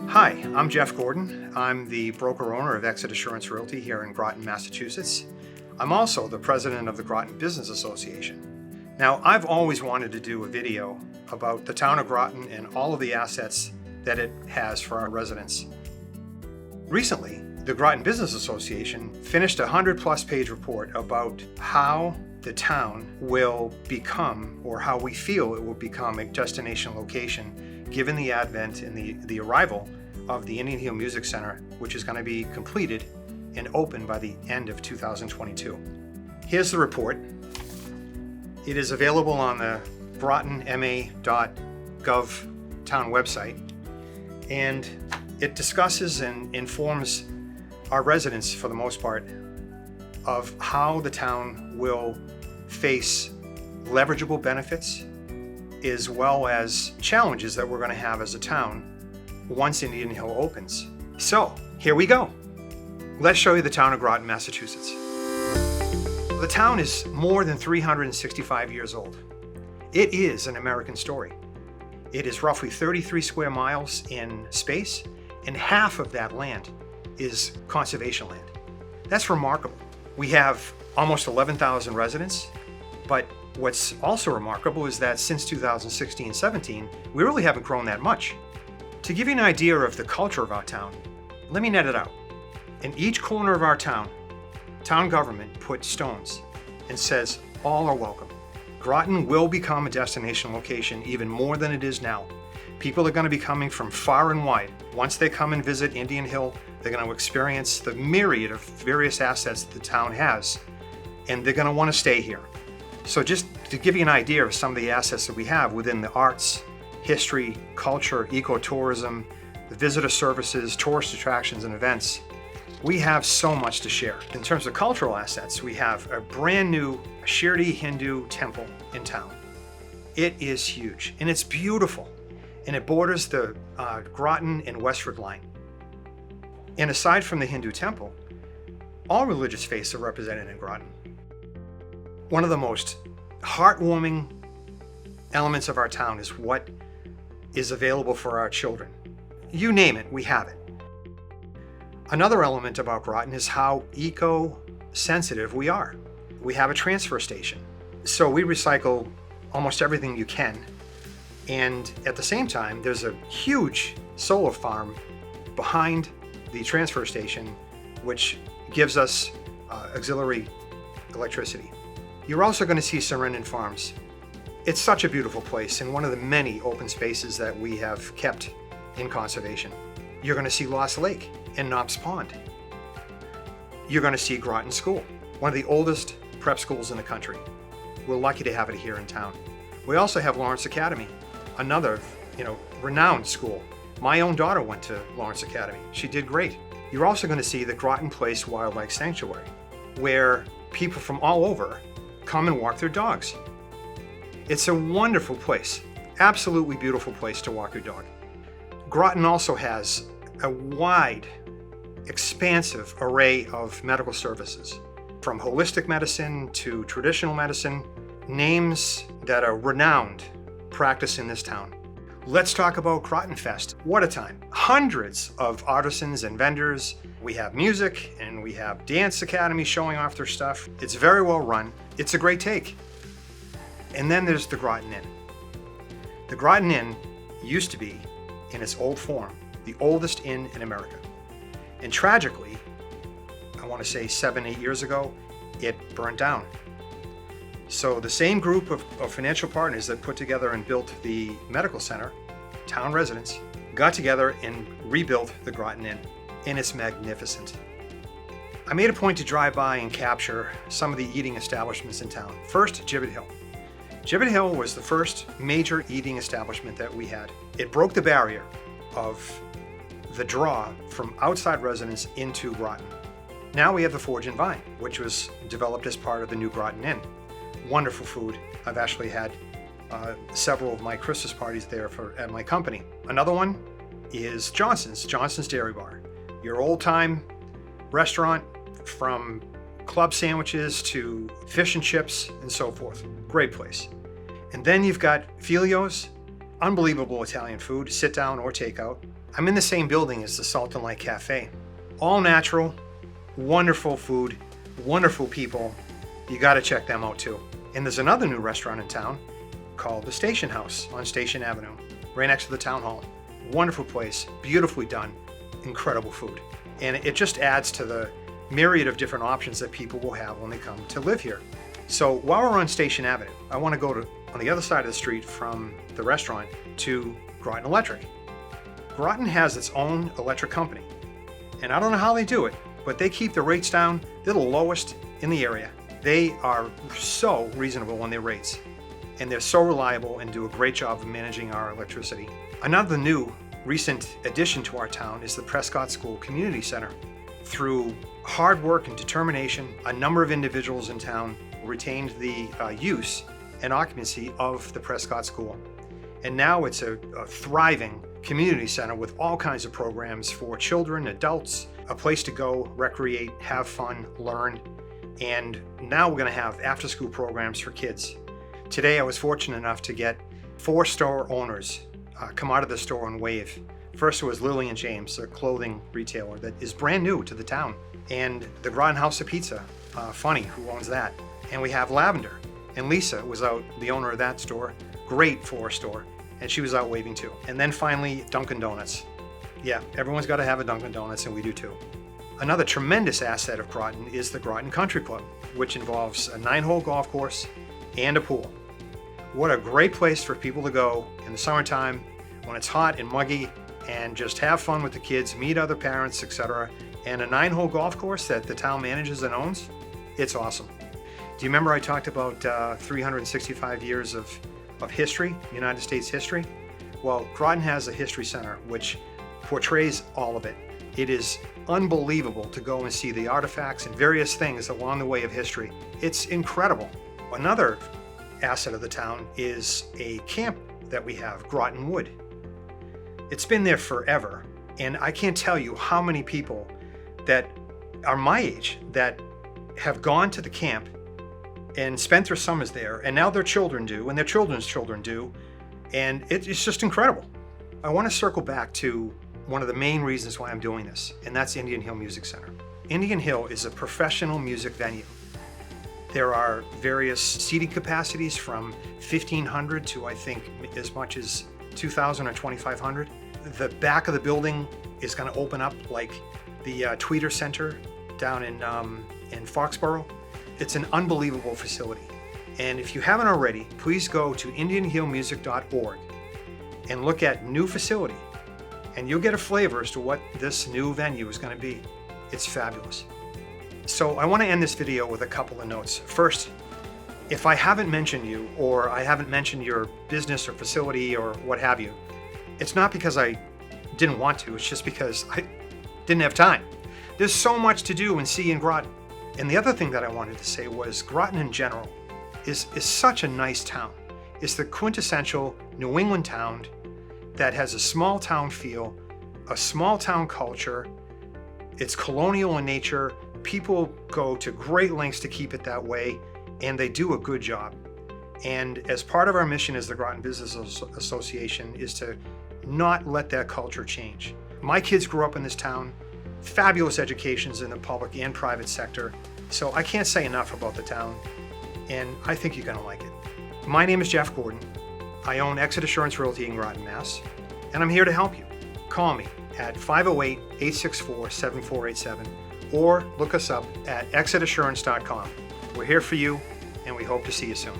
Hi, I'm Jeff Gordon. I'm the broker-owner of Exit Assurance Realty here in Groton, Massachusetts. I'm also the president of the Groton Business Association. Now, I've always wanted to do a video about the town of Groton and all of the assets that it has for our residents. Recently, the Groton Business Association finished a 100-plus page report about how the town will become, or how we feel it will become, a destination location given the advent and the arrival of the Indian Hill Music Center, which is going to be completed and open by the end of 2022. Here's the report. It is available on the grotonma.gov town website, and it discusses and informs our residents, for the most part, of how the town will face leverageable benefits as well as challenges that we're going to have as a town once Indian Hill opens. So, here we go. Let's show you the town of Groton, Massachusetts. The town is more than 365 years old. It is an American story. It is roughly 33 square miles in space, and half of that land is conservation land. That's remarkable. We have almost 11,000 residents, but what's also remarkable is that since 2016-17, we really haven't grown that much. To give you an idea of the culture of our town, let me net it out. In each corner of our town government put stones and says, all are welcome. Groton will become a destination location even more than it is now. People are going to be coming from far and wide. Once they come and visit Indian Hill, they're going to experience the myriad of various assets that the town has, and they're going to want to stay here. So just to give you an idea of some of the assets that we have within the arts, history, culture, ecotourism, the visitor services, tourist attractions and events, we have so much to share. In terms of cultural assets, we have a brand new Shirdi Hindu temple in town. It is huge and it's beautiful, and it borders the Groton and Westford line. And aside from the Hindu temple, all religious faiths are represented in Groton. One of the most heartwarming elements of our town is what is available for our children. You name it, we have it. Another element about Groton is how eco-sensitive we are. We have a transfer station, so we recycle almost everything you can. And at the same time, there's a huge solar farm behind the transfer station, which gives us auxiliary electricity. You're also going to see Serennon Farms. It's such a beautiful place and one of the many open spaces that we have kept in conservation. You're going to see Lost Lake and Knops Pond. You're going to see Groton School, one of the oldest prep schools in the country. We're lucky to have it here in town. We also have Lawrence Academy, another, renowned school. My own daughter went to Lawrence Academy. She did great. You're also going to see the Groton Place Wildlife Sanctuary, where people from all over come and walk their dogs. It's a wonderful place, absolutely beautiful place to walk your dog. Groton also has a wide, expansive array of medical services, from holistic medicine to traditional medicine, names that are renowned practice in this town. Let's talk about Groton Fest. What a time. Hundreds of artisans and vendors. We have music and we have dance academies showing off their stuff. It's very well run. It's a great take. And then there's the Groton Inn. The Groton Inn used to be, in its old form, the oldest inn in America. And tragically, I want to say 7-8 years ago, it burnt down. So the same group of financial partners that put together and built the medical center, town residents, got together and rebuilt the Groton Inn, and it's magnificent. I made a point to drive by and capture some of the eating establishments in town. First, Gibbet Hill. Gibbet Hill was the first major eating establishment that we had. It broke the barrier of the draw from outside residents into Groton. Now we have the Forge and Vine, which was developed as part of the new Groton Inn. Wonderful food. I've actually had several of my Christmas parties there at my company. Another one is Johnson's Dairy Bar. Your old-time restaurant, from club sandwiches to fish and chips and so forth. Great place. And then you've got Filio's, unbelievable Italian food, sit down or takeout. I'm in the same building as the Salt and Light Cafe. All natural, wonderful food, wonderful people. You gotta check them out too. And there's another new restaurant in town called the Station House on Station Avenue, right next to the town hall. Wonderful place, beautifully done, incredible food. And it just adds to the myriad of different options that people will have when they come to live here. So while we're on Station Avenue, I want to go to on the other side of the street from the restaurant to Groton Electric. Groton has its own electric company, and I don't know how they do it, but they keep the rates down. They're the lowest in the area. They are so reasonable on their rates, and they're so reliable and do a great job of managing our electricity. Another new recent addition to our town is the Prescott School Community Center. Through hard work and determination, a number of individuals in town retained the use and occupancy of the Prescott School. And now it's a thriving community center with all kinds of programs for children, adults, a place to go, recreate, have fun, learn. And now we're going to have after-school programs for kids. Today I was fortunate enough to get 4 store owners come out of the store and wave. First was Lily and James, a clothing retailer that is brand new to the town. And the Groton House of Pizza, Funny, who owns that. And we have Lavender. And Lisa was out, the owner of that store, great for store, and she was out waving too. And then finally, Dunkin' Donuts. Yeah, everyone's got to have a Dunkin' Donuts, and we do too. Another tremendous asset of Groton is the Groton Country Club, which involves a 9-hole golf course and a pool. What a great place for people to go in the summertime when it's hot and muggy and just have fun with the kids, meet other parents, etc. And a 9-hole golf course that the town manages and owns, it's awesome. Do you remember I talked about 365 years of history, United States history? Well, Groton has a history center which portrays all of it. It is unbelievable to go and see the artifacts and various things along the way of history. It's incredible. Another asset of the town is a camp that we have, Groton Wood. It's been there forever, and I can't tell you how many people that are my age that have gone to the camp and spent their summers there, and now their children do, and their children's children do, and it's just incredible. I want to circle back to one of the main reasons why I'm doing this, and that's Indian Hill Music Center. Indian Hill is a professional music venue. There are various seating capacities from 1,500 to I think as much as 2,000 or 2,500. The back of the building is going to open up like the Tweeter Center down in Foxborough. It's an unbelievable facility. And if you haven't already, please go to indianhillmusic.org and look at new facility, and you'll get a flavor as to what this new venue is going to be. It's fabulous. So I want to end this video with a couple of notes. First, if I haven't mentioned you, or I haven't mentioned your business or facility or what have you, it's not because I didn't want to, it's just because I didn't have time. There's so much to do and see in Groton. And the other thing that I wanted to say was Groton in general is such a nice town. It's the quintessential New England town that has a small town feel, a small town culture. It's colonial in nature. People go to great lengths to keep it that way, and they do a good job. And as part of our mission as the Groton Business Association is to not let that culture change. My kids grew up in this town, fabulous educations in the public and private sector, so I can't say enough about the town, and I think you're gonna like it. My name is Jeff Gordon. I own Exit Assurance Realty in Groton, Mass, and I'm here to help you. Call me at 508-864-7487 or look us up at exitassurance.com. We're here for you, and we hope to see you soon.